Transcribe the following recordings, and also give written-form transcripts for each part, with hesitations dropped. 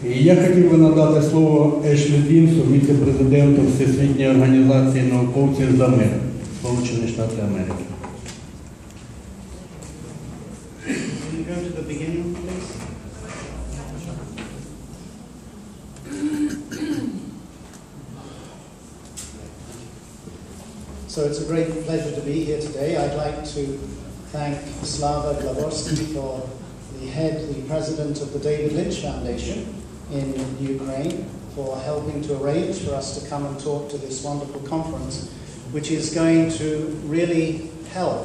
І я хотів би надати слово Ешлі Дінсу, віце-президенту Всесвітньої організації науковців за мир, Сполучені Штати Америки. So it's a great pleasure to be here today. I'd like to thank Slava Glavorsky, the president of the David Lynch Foundation in Ukraine, for helping to arrange for us to come and talk to this wonderful conference, which is going to really help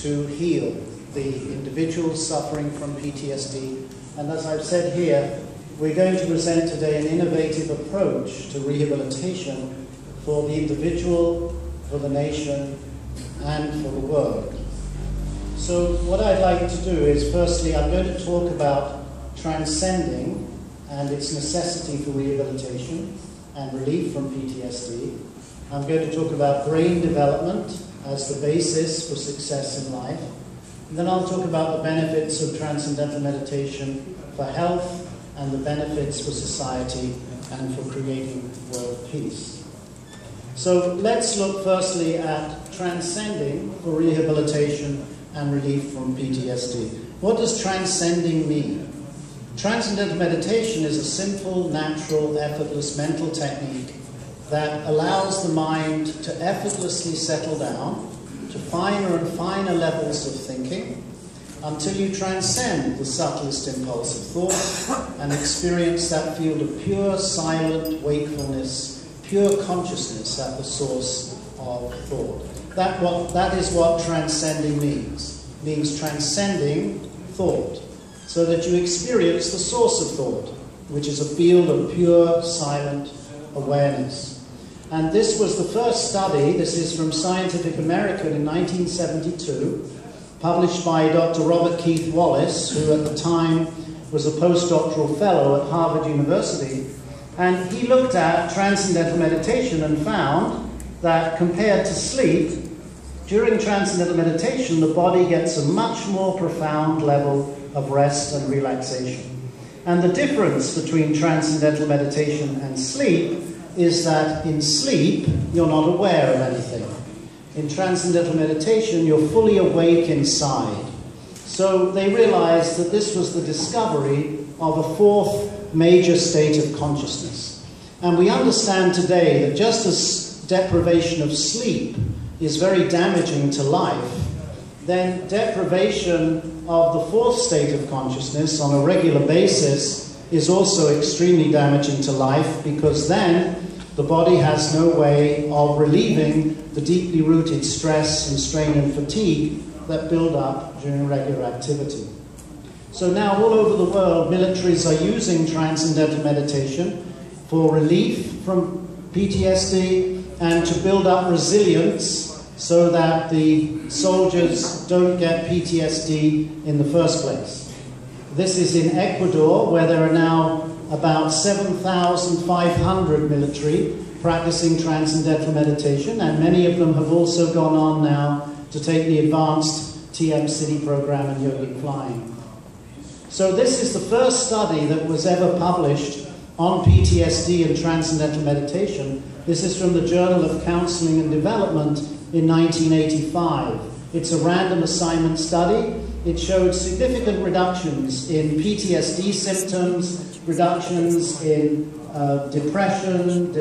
to heal the individuals suffering from PTSD. And as I've said here, we're going to present today an innovative approach to rehabilitation for the individual, for the nation, and for the world. So what I'd like to do is, firstly, I'm going to talk about transcending and its necessity for rehabilitation and relief from PTSD. I'm going to talk about brain development as the basis for success in life. And then I'll talk about the benefits of transcendental meditation for health and the benefits for society and for creating world peace. So let's look firstly at transcending for rehabilitation and relief from PTSD. What does transcending mean? Transcendental meditation is a simple, natural, effortless mental technique that allows the mind to effortlessly settle down to finer and finer levels of thinking until you transcend the subtlest impulse of thought and experience that field of pure, silent wakefulness, pure consciousness at the source of thought. That is what transcending means. It means transcending thought, so that you experience the source of thought, which is a field of pure, silent awareness. And this was the first study, this is from Scientific American in 1972, published by Dr. Robert Keith Wallace, who at the time was a postdoctoral fellow at Harvard University. And he looked at transcendental meditation and found that compared to sleep, during transcendental meditation, the body gets a much more profound level of rest and relaxation. And the difference between transcendental meditation and sleep is that in sleep, you're not aware of anything. In transcendental meditation, you're fully awake inside. So they realized that this was the discovery of a fourth major state of consciousness. And we understand today that just as deprivation of sleep is very damaging to life, then deprivation of the fourth state of consciousness on a regular basis is also extremely damaging to life, because then the body has no way of relieving the deeply rooted stress and strain and fatigue that build up during regular activity. So now all over the world, militaries are using transcendental meditation for relief from PTSD and to build up resilience so that the soldiers don't get PTSD in the first place. This is in Ecuador, where there are now about 7,500 military practicing transcendental meditation, and many of them have also gone on now to take the advanced TM City program and yogic flying. So this is the first study that was ever published on PTSD and transcendental meditation. This is from the Journal of Counseling and Development in 1985. It's a random assignment study. It showed significant reductions in PTSD symptoms, reductions in depression,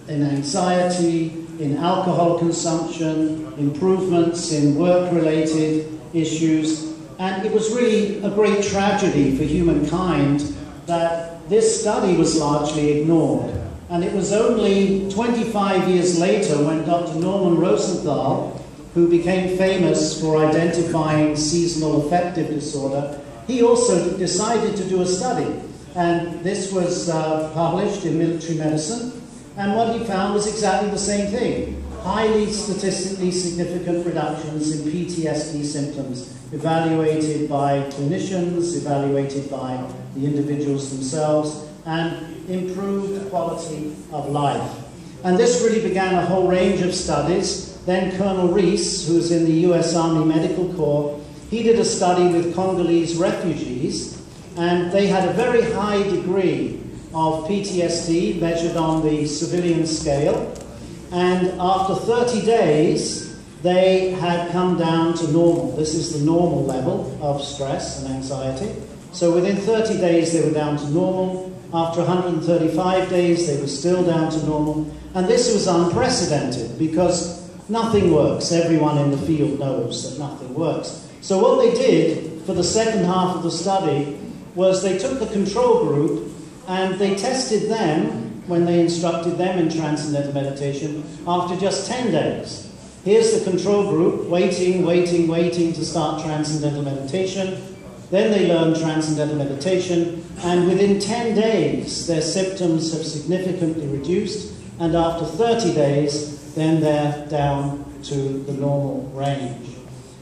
in anxiety, in alcohol consumption, improvements in work-related issues. And it was really a great tragedy for humankind that this study was largely ignored. And it was only 25 years later when Dr. Norman Rosenthal, who became famous for identifying seasonal affective disorder, he also decided to do a study. And this was published in Military Medicine. And what he found was exactly the same thing. Highly statistically significant reductions in PTSD symptoms, evaluated by clinicians, evaluated by the individuals themselves, and improved quality of life. And this really began a whole range of studies. Then Colonel Reese, who was in the US Army Medical Corps, he did a study with Congolese refugees, and they had a very high degree of PTSD measured on the civilian scale, and after 30 days they had come down to normal. This is the normal level of stress and anxiety. So within 30 days they were down to normal. After 135 days they were still down to normal, and this was unprecedented because nothing works. Everyone in the field knows that nothing works. So what they did for the second half of the study was they took the control group and they tested them when they instructed them in Transcendental Meditation after just 10 days. Here's the control group, waiting to start Transcendental Meditation. Then they learn Transcendental Meditation, and within 10 days their symptoms have significantly reduced, and after 30 days then they're down to the normal range.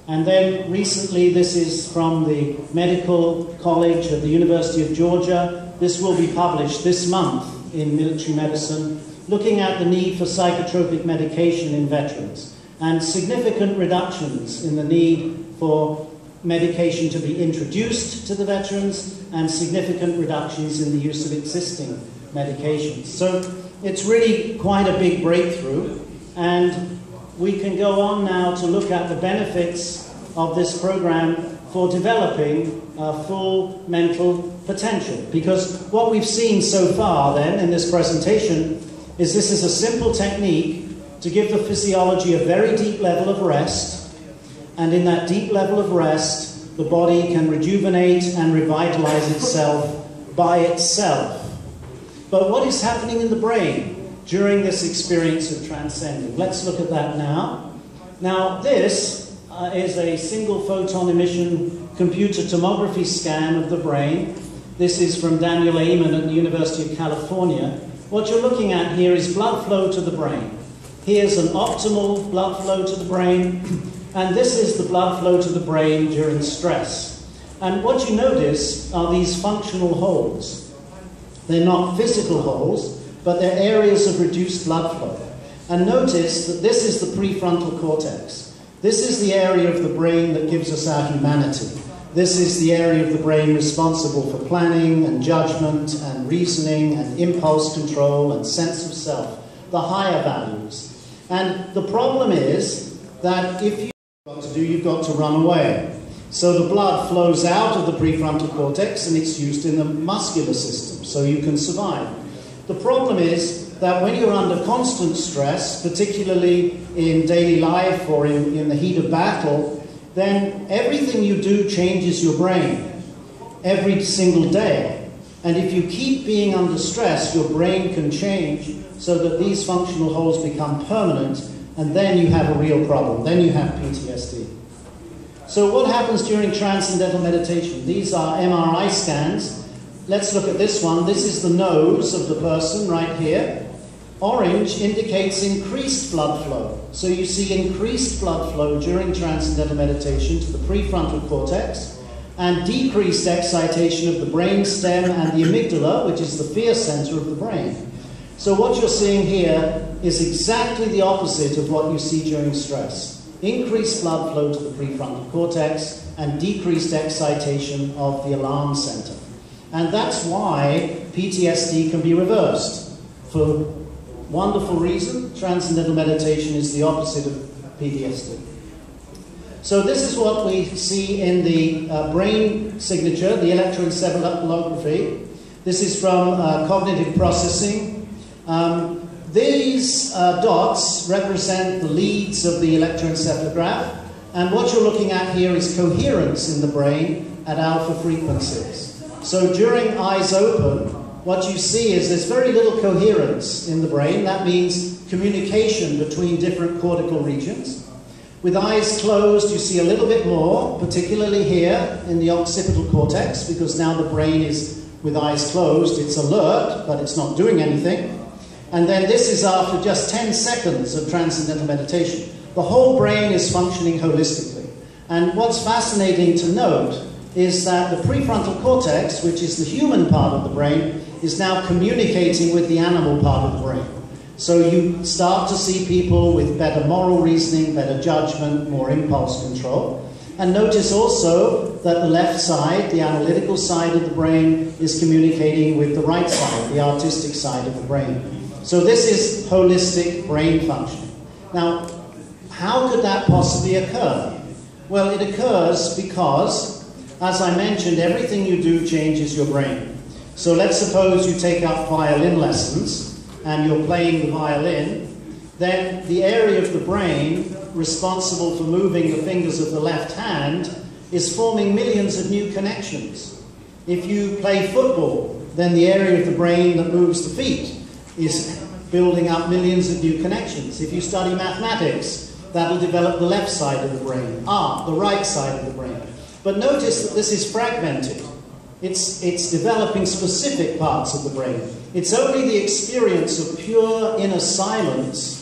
And then recently, this is from the Medical College at the University of Georgia. This will be published this month in Military Medicine, looking at the need for psychotropic medication in veterans, and significant reductions in the need for medication to be introduced to the veterans, and significant reductions in the use of existing medications. So it's really quite a big breakthrough, and we can go on now to look at the benefits of this program for developing full mental potential. Because what we've seen so far then in this presentation is this is a simple technique to give the physiology a very deep level of rest, and in that deep level of rest the body can rejuvenate and revitalize itself by itself. But what is happening in the brain during this experience of transcending? Let's look at that now. Now this is a single photon emission computer tomography scan of the brain. This is from Daniel Amen at the University of California. What you're looking at here is blood flow to the brain. Here's an optimal blood flow to the brain, and this is the blood flow to the brain during stress. And what you notice are these functional holes. They're not physical holes, but they're areas of reduced blood flow. And notice that this is the prefrontal cortex. This is the area of the brain that gives us our humanity. This is the area of the brain responsible for planning and judgment and reasoning and impulse control and sense of self, the higher values. And the problem is that if you've got to run away. So the blood flows out of the prefrontal cortex and it's used in the muscular system, so you can survive. The problem is that when you're under constant stress, particularly in daily life or in the heat of battle, then everything you do changes your brain every single day. And if you keep being under stress, your brain can change so that these functional holes become permanent, and then you have a real problem. Then you have PTSD. So what happens during Transcendental Meditation? These are MRI scans. Let's look at this one. This is the nose of the person right here. Orange indicates increased blood flow. So you see increased blood flow during Transcendental Meditation to the prefrontal cortex, and decreased excitation of the brain stem and the amygdala, which is the fear center of the brain. So what you're seeing here is exactly the opposite of what you see during stress. Increased blood flow to the prefrontal cortex and decreased excitation of the alarm center. And that's why PTSD can be reversed. For wonderful reason, Transcendental Meditation is the opposite of PTSD. So this is what we see in the brain signature, the electroencephalography. This is from cognitive processing. These dots represent the leads of the electroencephalograph, and what you're looking at here is coherence in the brain at alpha frequencies. So during eyes open, what you see is there's very little coherence in the brain. That means communication between different cortical regions. With eyes closed, you see a little bit more, particularly here in the occipital cortex, because now the brain is, with eyes closed, it's alert, but it's not doing anything. And then this is after just 10 seconds of Transcendental Meditation. The whole brain is functioning holistically. And what's fascinating to note is that the prefrontal cortex, which is the human part of the brain, is now communicating with the animal part of the brain. So you start to see people with better moral reasoning, better judgment, more impulse control. And notice also that the left side, the analytical side of the brain, is communicating with the right side, the artistic side of the brain. So this is holistic brain functioning. Now, how could that possibly occur? Well, it occurs because, as I mentioned, everything you do changes your brain. So let's suppose you take up violin lessons and you're playing the violin, then the area of the brain responsible for moving the fingers of the left hand is forming millions of new connections. If you play football, then the area of the brain that moves the feet is building up millions of new connections. If you study mathematics, that'll develop the left side of the brain, the right side of the brain. But notice that this is fragmented. It's developing specific parts of the brain. It's only the experience of pure inner silence,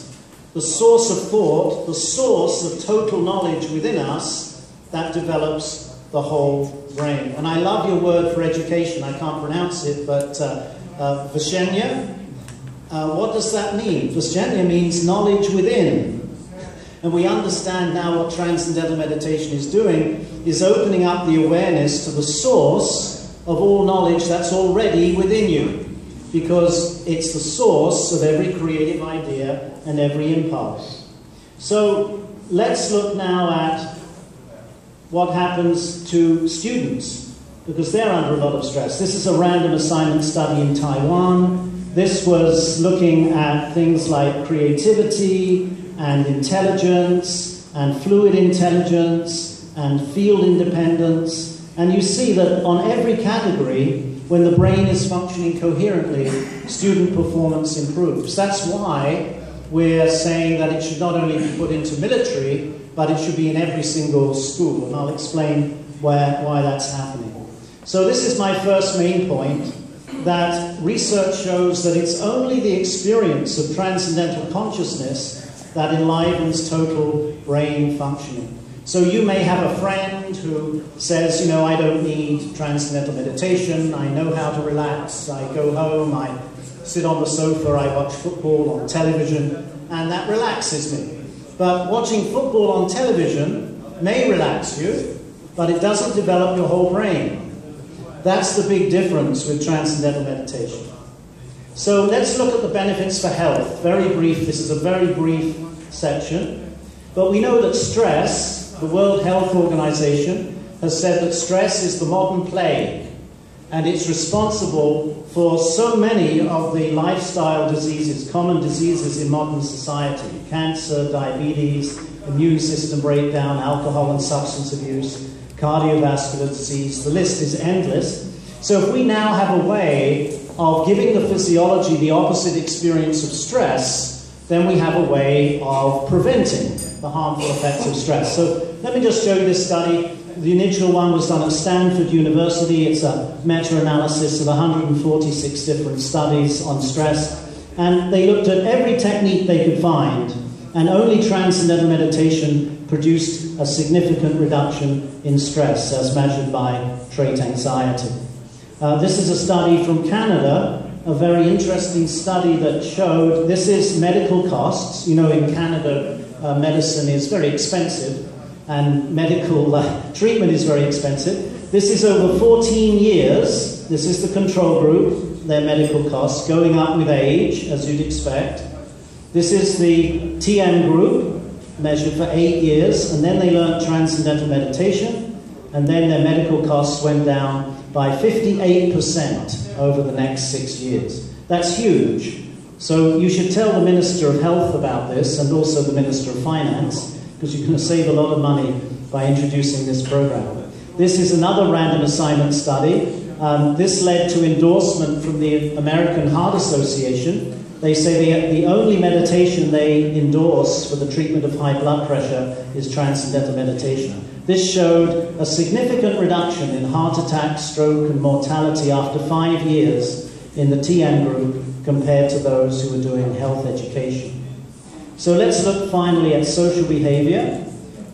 the source of thought, the source of total knowledge within us, that develops the whole brain. And I love your word for education. I can't pronounce it, but Vishenya. What does that mean? Vishenya means knowledge within. And we understand now what Transcendental Meditation is doing, is opening up the awareness to the source of all knowledge that's already within you. Because it's the source of every creative idea and every impulse. So let's look now at what happens to students, because they're under a lot of stress. This is a random assignment study in Taiwan. This was looking at things like creativity and intelligence and fluid intelligence and field independence. And you see that on every category, when the brain is functioning coherently, student performance improves. That's why we're saying that it should not only be put into military, but it should be in every single school. And I'll explain why that's happening. So this is my first main point, that research shows that it's only the experience of transcendental consciousness that enlivens total brain functioning. So you may have a friend who says, you know, I don't need transcendental meditation, I know how to relax, I go home, I sit on the sofa, I watch football on television, and that relaxes me. But watching football on television may relax you, but it doesn't develop your whole brain. That's the big difference with transcendental meditation. So let's look at the benefits for health. Very brief, this is a very brief section. But we know that stress, the World Health Organization has said that stress is the modern plague, and it's responsible for so many of the lifestyle diseases, common diseases in modern society: cancer, diabetes, immune system breakdown, alcohol and substance abuse, cardiovascular disease. The list is endless. So if we now have a way of giving the physiology the opposite experience of stress, then we have a way of preventing the harmful effects of stress. So let me just show you this study. The initial one was done at Stanford University. It's a meta-analysis of 146 different studies on stress. And they looked at every technique they could find, and only transcendental meditation produced a significant reduction in stress as measured by trait anxiety. This is a study from Canada, a very interesting study that showed, this is medical costs. You know, in Canada, medicine is very expensive, and medical treatment is very expensive. This is over 14 years. This is the control group, their medical costs, going up with age, as you'd expect. This is the TM group, measured for 8 years, and then they learned transcendental meditation, and then their medical costs went down by 58% over the next 6 years. That's huge. So you should tell the Minister of Health about this, and also the Minister of Finance, because you're going to save a lot of money by introducing this program. This is another random assignment study. This led to endorsement from the American Heart Association. They say the only meditation they endorse for the treatment of high blood pressure is transcendental meditation. This showed a significant reduction in heart attack, stroke, and mortality after 5 years in the TN group compared to those who were doing health education. So let's look finally at social behavior.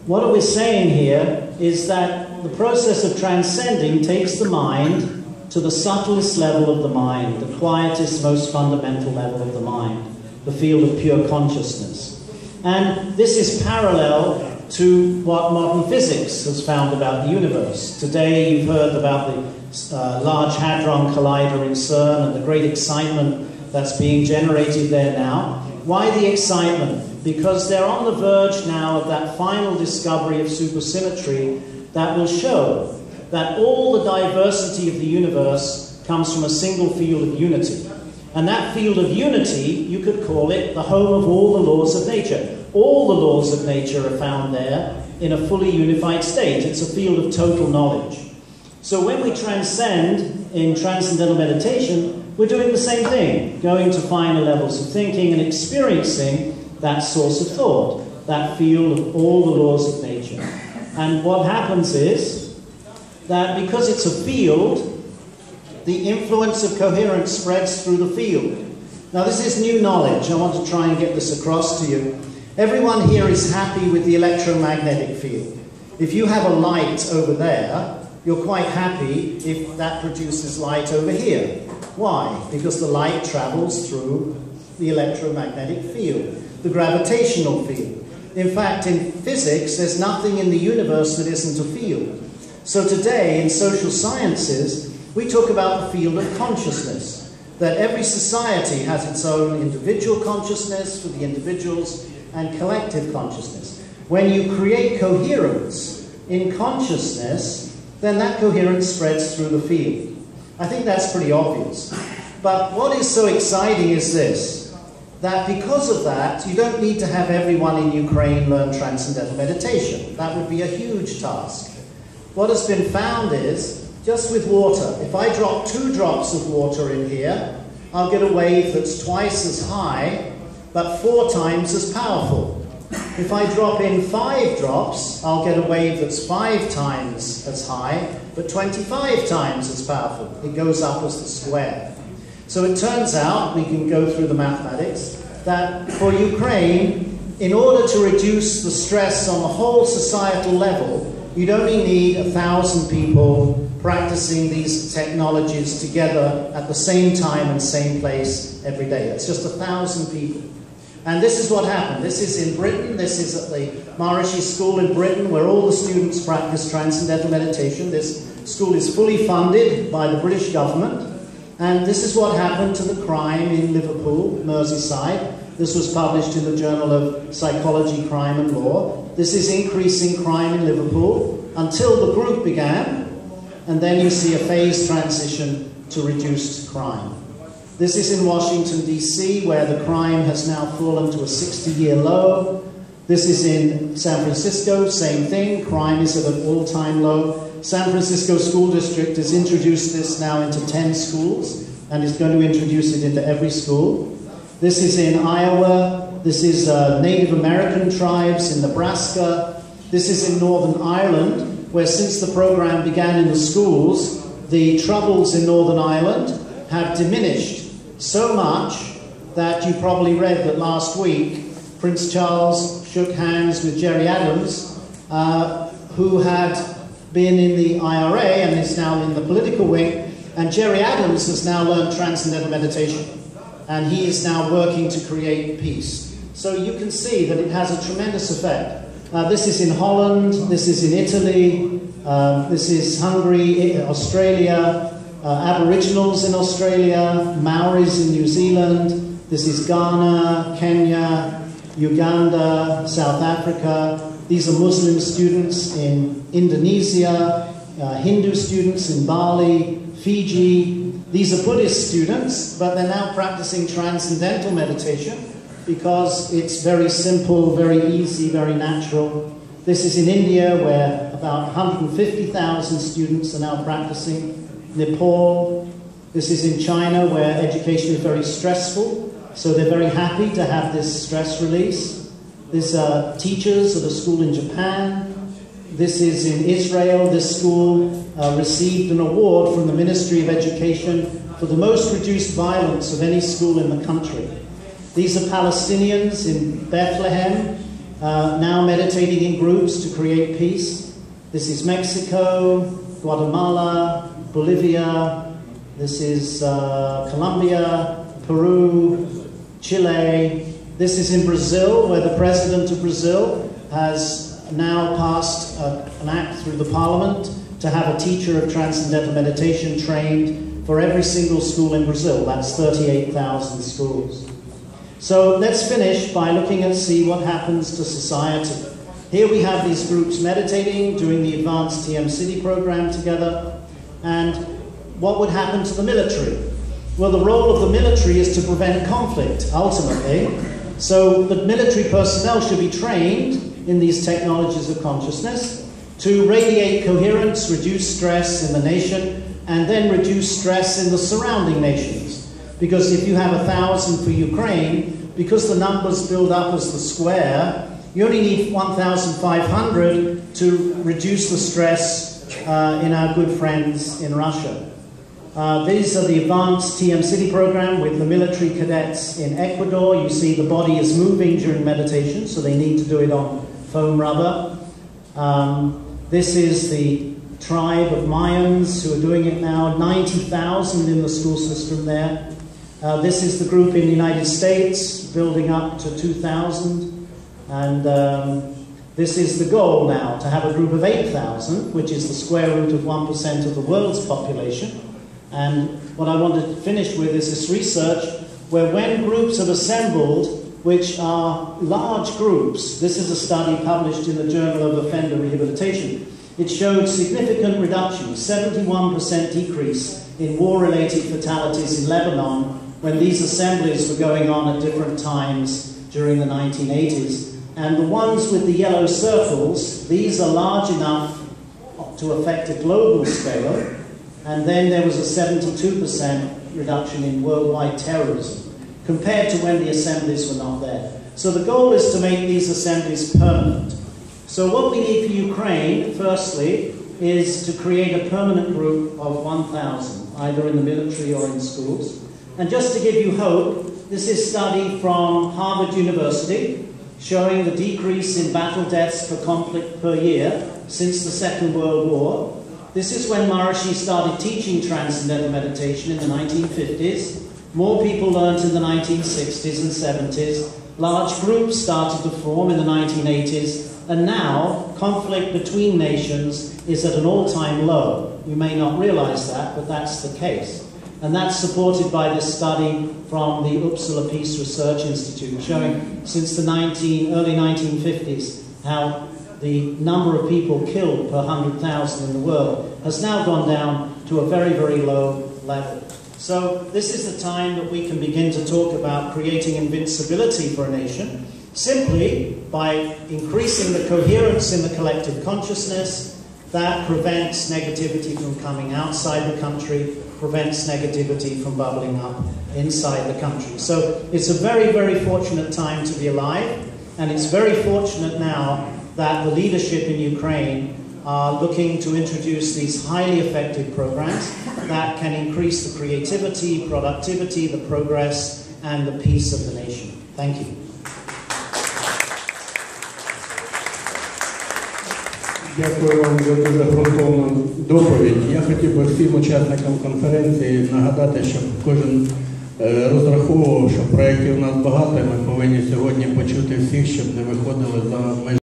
What we're saying here is that the process of transcending takes the mind to the subtlest level of the mind, the quietest, most fundamental level of the mind, the field of pure consciousness. And this is parallel to what modern physics has found about the universe. Today you've heard about the Large Hadron Collider in CERN and the great excitement that's being generated there now. Why the excitement? Because they're on the verge now of that final discovery of supersymmetry that will show that all the diversity of the universe comes from a single field of unity. And that field of unity, you could call it the home of all the laws of nature. All the laws of nature are found there in a fully unified state. It's a field of total knowledge. So when we transcend in transcendental meditation, we're doing the same thing, going to finer levels of thinking and experiencing that source of thought, that field of all the laws of nature. And what happens is that because it's a field, the influence of coherence spreads through the field. Now this is new knowledge. I want to try and get this across to you. Everyone here is happy with the electromagnetic field. If you have a light over there, you're quite happy if that produces light over here. Why? Because the light travels through the electromagnetic field, the gravitational field. In fact, in physics, there's nothing in the universe that isn't a field. So today, in social sciences, we talk about the field of consciousness, that every society has its own individual consciousness for the individuals and collective consciousness. When you create coherence in consciousness, then that coherence spreads through the field. I think that's pretty obvious. But what is so exciting is this, that because of that, you don't need to have everyone in Ukraine learn transcendental meditation. That would be a huge task. What has been found is, just with water, if I drop 2 drops of water in here, I'll get a wave that's twice as high, but 4 times as powerful. If I drop in 5 drops, I'll get a wave that's 5 times as high, but 25 times as powerful. It goes up as the square. So it turns out, we can go through the mathematics, that for Ukraine, in order to reduce the stress on the whole societal level, you'd only need 1,000 people practicing these technologies together at the same time and same place every day. It's just 1,000 people. And this is what happened. This is in Britain. This is at the Maharishi School in Britain, where all the students practice transcendental meditation. This school is fully funded by the British government. And this is what happened to the crime in Liverpool, Merseyside. This was published in the Journal of Psychology, Crime and Law. This is increasing crime in Liverpool until the group began. And then you see a phased transition to reduced crime. This is in Washington, D.C., where the crime has now fallen to a 60-year low. This is in San Francisco, same thing. Crime is at an all-time low. San Francisco School District has introduced this now into 10 schools and is going to introduce it into every school. This is in Iowa. This is Native American tribes in Nebraska. This is in Northern Ireland, where since the program began in the schools, the troubles in Northern Ireland have diminished so much that you probably read that last week Prince Charles shook hands with Gerry Adams, who had been in the IRA and is now in the political wing, and Gerry Adams has now learned transcendental meditation, and he is now working to create peace. So you can see that it has a tremendous effect. This is in Holland, this is in Italy, this is Hungary, Australia, Aboriginals in Australia, Maoris in New Zealand, this is Ghana, Kenya, Uganda, South Africa. These are Muslim students in Indonesia, Hindu students in Bali, Fiji. These are Buddhist students, but they're now practicing transcendental meditation because it's very simple, very easy, very natural. This is in India, where about 150,000 students are now practicing. Nepal. This is in China, where education is very stressful, so they're very happy to have this stress release. These are teachers at a school in Japan. This is in Israel. This school received an award from the Ministry of Education for the most reduced violence of any school in the country. These are Palestinians in Bethlehem, now meditating in groups to create peace. This is Mexico, Guatemala, Bolivia, this is Colombia, Peru, Chile. This is in Brazil, where the president of Brazil has now passed an act through the Parliament to have a teacher of Transcendental Meditation trained for every single school in Brazil. That's 38,000 schools. So let's finish by looking and see what happens to society. Here we have these groups meditating, doing the advanced TM City program together, and what would happen to the military? Well, the role of the military is to prevent conflict, ultimately. So the military personnel should be trained in these technologies of consciousness to radiate coherence, reduce stress in the nation, and then reduce stress in the surrounding nations. Because if you have 1,000 for Ukraine, because the numbers build up as the square, you only need 1,500 to reduce the stress in our good friends in Russia. These are the advanced TM City program with the military cadets in Ecuador. You see the body is moving during meditation, so they need to do it on foam rubber. This is the tribe of Mayans who are doing it now, 90,000 in the school system there. This is the group in the United States, building up to 2,000. And this is the goal now, to have a group of 8,000, which is the square root of 1% of the world's population. And what I want to finish with is this research where when groups have assembled, which are large groups, this is a study published in the Journal of Offender Rehabilitation, it showed significant reduction, 71% decrease in war-related fatalities in Lebanon when these assemblies were going on at different times during the 1980s. And the ones with the yellow circles, these are large enough to affect a global scale. And then there was a 72% reduction in worldwide terrorism, compared to when the assemblies were not there. So the goal is to make these assemblies permanent. So what we need for Ukraine, firstly, is to create a permanent group of 1,000, either in the military or in schools. And just to give you hope, this is a study from Harvard University, showing the decrease in battle deaths per conflict per year since the Second World War. This is when Maharishi started teaching Transcendental Meditation in the 1950s. More people learned in the 1960s and 70s. Large groups started to form in the 1980s. And now, conflict between nations is at an all-time low. You may not realize that, but that's the case. And that's supported by this study from the Uppsala Peace Research Institute, showing since the early 1950s how the number of people killed per 100,000 in the world has now gone down to a very, very low level. So this is the time that we can begin to talk about creating invincibility for a nation, simply by increasing the coherence in the collective consciousness. That prevents negativity from coming outside the country, prevents negativity from bubbling up inside the country. So it's a very, very fortunate time to be alive, and it's very fortunate now that the leadership in Ukraine are looking to introduce these highly effective programs that can increase the creativity, productivity, the progress, and the peace of the nation. Thank you. Дякую вам за дуже ґрунтовну доповідь. Я хотів би всім учасникам конференції нагадати, щоб кожен розраховував, що проєктів у нас багато, і ми повинні сьогодні почути всіх, щоб не виходили за межі.